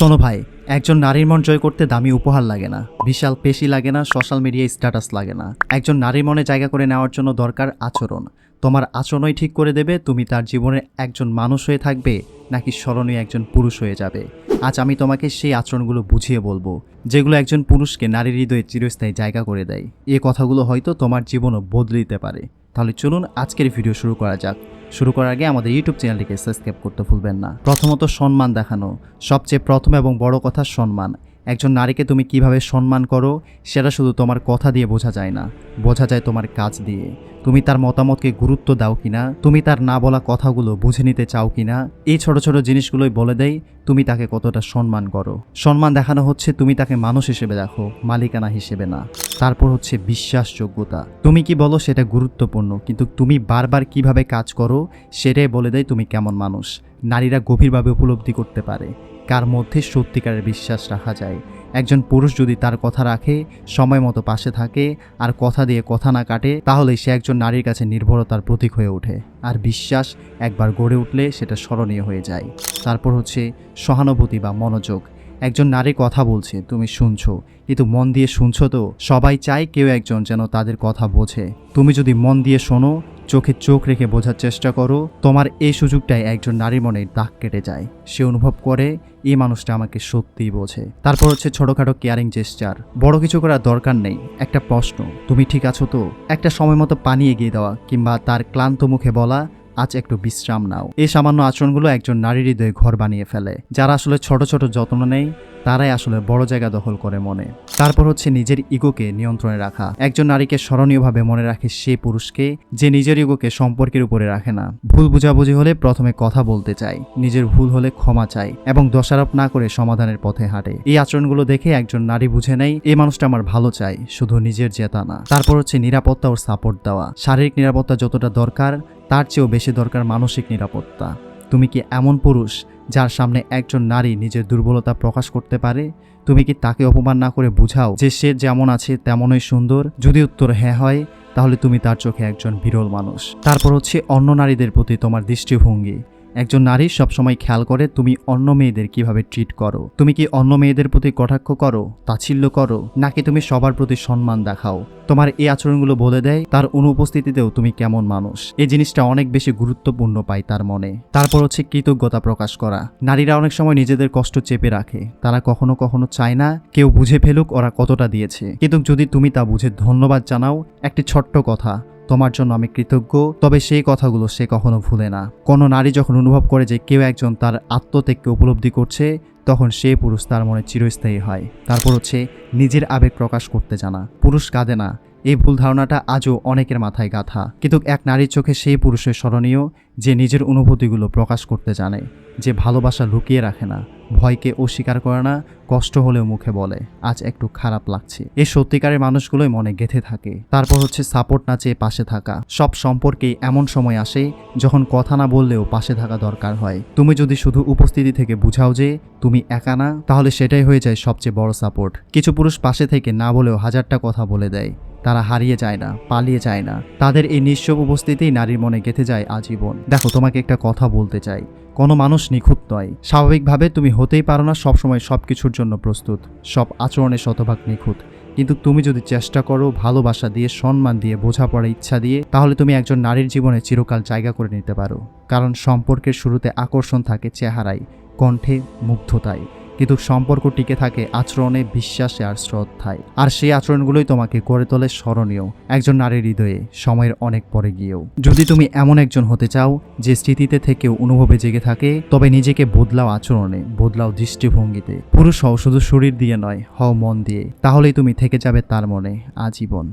শোনো ভাই, একজন নারীর মন জয় করতে দামি উপহার লাগে না, বিশাল পেশি লাগে না, সোশ্যাল মিডিয়ায় স্ট্যাটাস লাগে না। একজন নারীর মনে জায়গা করে নেওয়ার জন্য দরকার আচরণ। তোমার আচরণই ঠিক করে দেবে তুমি তার জীবনে একজন মানুষ হয়ে থাকবে নাকি স্মরণীয় একজন পুরুষ হয়ে যাবে। আজ আমি তোমাকে সেই আচরণগুলো বুঝিয়ে বলবো যেগুলো একজন পুরুষকে নারীর হৃদয়ে চিরস্থায়ী জায়গা করে দেয়। এই কথাগুলো হয়তো তোমার জীবনও বদলে দিতে পারে। তাহলে চলুন আজকের ভিডিও শুরু করা যাক। শুরু করার আগে আমাদের ইউটিউব চ্যানেলটিকে সাবস্ক্রাইব করতে ভুলবেন না। প্রথমত সম্মান দেখানো, সবচেয়ে প্রথম এবং বড় কথা সম্মান। একজন নারীকে তুমি কিভাবে সম্মান করো সেটা শুধু তোমার কথা দিয়ে বোঝা যায় না, বোঝা যায় তোমার কাজ দিয়ে। তুমি তার মতামতকে গুরুত্ব দাও কিনা, তুমি তার না বলা কথাগুলো বুঝে নিতে চাও কিনা, এই ছোট ছোট জিনিসগুলোই বলে দেয় তুমি তাকে কতটা সম্মান করো। সম্মান দেখানো হচ্ছে তুমি তাকে মানুষ হিসেবে দেখো, মালিকানা হিসেবে না। তারপর হচ্ছে বিশ্বাসযোগ্যতা। তুমি কি বলো সেটা গুরুত্বপূর্ণ, কিন্তু তুমি বারবার কিভাবে কাজ করো সেটাই বলে দেয় তুমি কেমন মানুষ। নারীরা গভীরভাবে উপলব্ধি করতে পারে কার মধ্যে সত্যিকারের বিশ্বাস রাখা যায়। একজন পুরুষ যদি তার কথা রাখে, সময় মতো পাশে থাকে আর কথা দিয়ে কথা না কাটে, তাহলে সে একজন নারীর কাছে নির্ভরতার প্রতীক হয়ে ওঠে। আর বিশ্বাস একবার গড়ে উঠলে সেটা স্মরণীয় হয়ে যায়। তারপর হচ্ছে সহানুভূতি বা মনোযোগ। একজন নারী কথা বলছে, তুমি শুনছো, কিন্তু মন দিয়ে শুনছো তো? সবাই চায় কেউ একজন যেন তাদের কথা বোঝে। তুমি যদি মন দিয়ে শোনো, চোখে চোখ রেখে বোঝার চেষ্টা করো, তোমার এই সুযোগটাই একজন নারীর মনে দাগ কেটে যায়। সে অনুভব করে এই মানুষটা আমাকে সত্যিই বোঝে। তারপর হচ্ছে ছোটখাটো কেয়ারিং জেস্চার। বড় কিছু করার দরকার নেই, একটা প্রশ্ন, তুমি ঠিক আছো তো? একটা সময় মতো পানি এগিয়ে দেওয়া, কিংবা তার ক্লান্ত মুখে বলা আজ একটু বিশ্রাম নাও। এই সামান্য আচরণগুলো একজন নারীর হৃদয়ে ঘর বানিয়ে ফেলে। যারা আসলে ছোট ছোট যত্ন নেয় তারাই আসলে বড় জায়গা দখল করে মনে। তারপর হচ্ছে নিজের ইগোকে নিয়ন্ত্রণে রাখা। একজন নারীকে স্মরণীয়ভাবে মনে রাখে সে পুরুষকে যে নিজের ইগোকে সম্পর্কের উপরে রাখে না। ভুল বুঝাবুঝি হলে প্রথমে কথা বলতে চায়, নিজের ভুল হলে ক্ষমা চায় এবং দোষারোপ না করে সমাধানের পথে হাঁটে। এই আচরণগুলো দেখে একজন নারী বুঝে নেয় এই মানুষটা আমার ভালো চায়, শুধু নিজের জেতা না। তারপর হচ্ছে নিরাপত্তা ও সাপোর্ট দেওয়া। শারীরিক নিরাপত্তা যতটা দরকার তার চেয়েও বেশি দরকার মানসিক নিরাপত্তা। তুমি কি এমন পুরুষ যার সামনে একজন নারী নিজের দুর্বলতা প্রকাশ করতে পারে? তুমি কি তাকে অপমান না করে বুঝাও যে সে যেমন আছে তেমনই সুন্দর? যদি উত্তর হ্যাঁ হয়, তাহলে তুমি তার চোখে একজন বিরল মানুষ। তারপর হচ্ছে অন্য নারীদের প্রতি তোমার দৃষ্টিভঙ্গি। একজন নারী সবসময় খেয়াল করে তুমি অন্য মেয়েদের কিভাবে ট্রিট করো। তুমি কি অন্য মেয়েদের প্রতি কটাক্ষ করো, তাচ্ছিল্য করো, নাকি তুমি সবার প্রতি সম্মান দেখাও? তোমার এই আচরণগুলো বলে দেয় তার অনুপস্থিতিতেও তুমি কেমন মানুষ। এই জিনিসটা অনেক বেশি গুরুত্বপূর্ণ পায় তার মনে। তারপর হচ্ছে কৃতজ্ঞতা প্রকাশ করা। নারীরা অনেক সময় নিজেদের কষ্ট চেপে রাখে। তারা কখনো কখনো চায় না কেউ বুঝে ফেলুক ওরা কতটা দিয়েছে। কিন্তু যদি তুমি তা বুঝে ধন্যবাদ জানাও, একটি ছোট্ট কথা, তোমার জন্য আমি কৃতজ্ঞ, তবে সেই কথাগুলো সে কখনো ভুলে না। কোনো নারী যখন অনুভব করে যে কেউ একজন তার আত্মত্যাগকে উপলব্ধি করছে, তখন সে পুরুষ তার মনে চিরস্থায়ী হয়। তারপর হচ্ছে নিজের আবেগ প্রকাশ করতে জানা। পুরুষ কাঁদে না, এই ভুল ধারণাটা আজও অনেকের মাথায় গাঁথা। কিন্তু এক নারীর চোখে সেই পুরুষের স্মরণীয় যে নিজের অনুভূতিগুলো প্রকাশ করতে জানে, যে ভালোবাসা লুকিয়ে রাখে না, ভয়কে অস্বীকার করে না, কষ্ট হলেও মুখে বলে আজ একটু খারাপ লাগছে। এই সত্যিকারের মানুষগুলোই মনে গেঁথে থাকে। তারপর হচ্ছে সাপোর্ট না চেয়ে পাশে থাকা। সব সম্পর্কেই এমন সময় আসে যখন কথা না বললেও পাশে থাকা দরকার হয়। তুমি যদি শুধু উপস্থিতি থেকে বুঝাও যে তুমি একা না, তাহলে সেটাই হয়ে যায় সবচেয়ে বড় সাপোর্ট। কিছু পুরুষ পাশে থেকে না বলেও হাজারটা কথা বলে দেয়। তারা হারিয়ে যায় না, পালিয়ে যায় না। তাদের এই নিঃস্ব উপস্থিতিই নারীর মনে গেঁথে যায় আজীবন। দেখো, তোমাকে একটা কথা বলতে চাই, কোনো মানুষ নিখুঁত নয়। স্বাভাবিকভাবে তুমি হতেই পারো না সবসময় সবকিছুর জন্য প্রস্তুত, সব আচরণে শতভাগ নিখুঁত। কিন্তু তুমি যদি চেষ্টা করো ভালোবাসা দিয়ে, সম্মান দিয়ে, বোঝাপড়ার ইচ্ছা দিয়ে, তাহলে তুমি একজন নারীর জীবনে চিরকাল জায়গা করে নিতে পারো। কারণ সম্পর্কের শুরুতে আকর্ষণ থাকে চেহারায়, কণ্ঠে, মুগ্ধতায়, কিন্তু সম্পর্ক টিকে থাকে আচরণে, বিশ্বাসে আর শ্রদ্ধায়। আর সেই আচরণগুলোই তোমাকে গড়ে তোলে স্মরণীয় একজন নারীর হৃদয়ে সময়ের অনেক পরে গিয়েও। যদি তুমি এমন একজন হতে চাও যে স্মৃতিতে থেকেও অনুভবে জেগে থাকে, তবে নিজেকে বদলাও আচরণে, বদলাও দৃষ্টিভঙ্গিতে। পুরুষ হও শুধু শরীর দিয়ে নয়, হও মন দিয়ে। তাহলেই তুমি থেকে যাবে তার মনে আজীবন।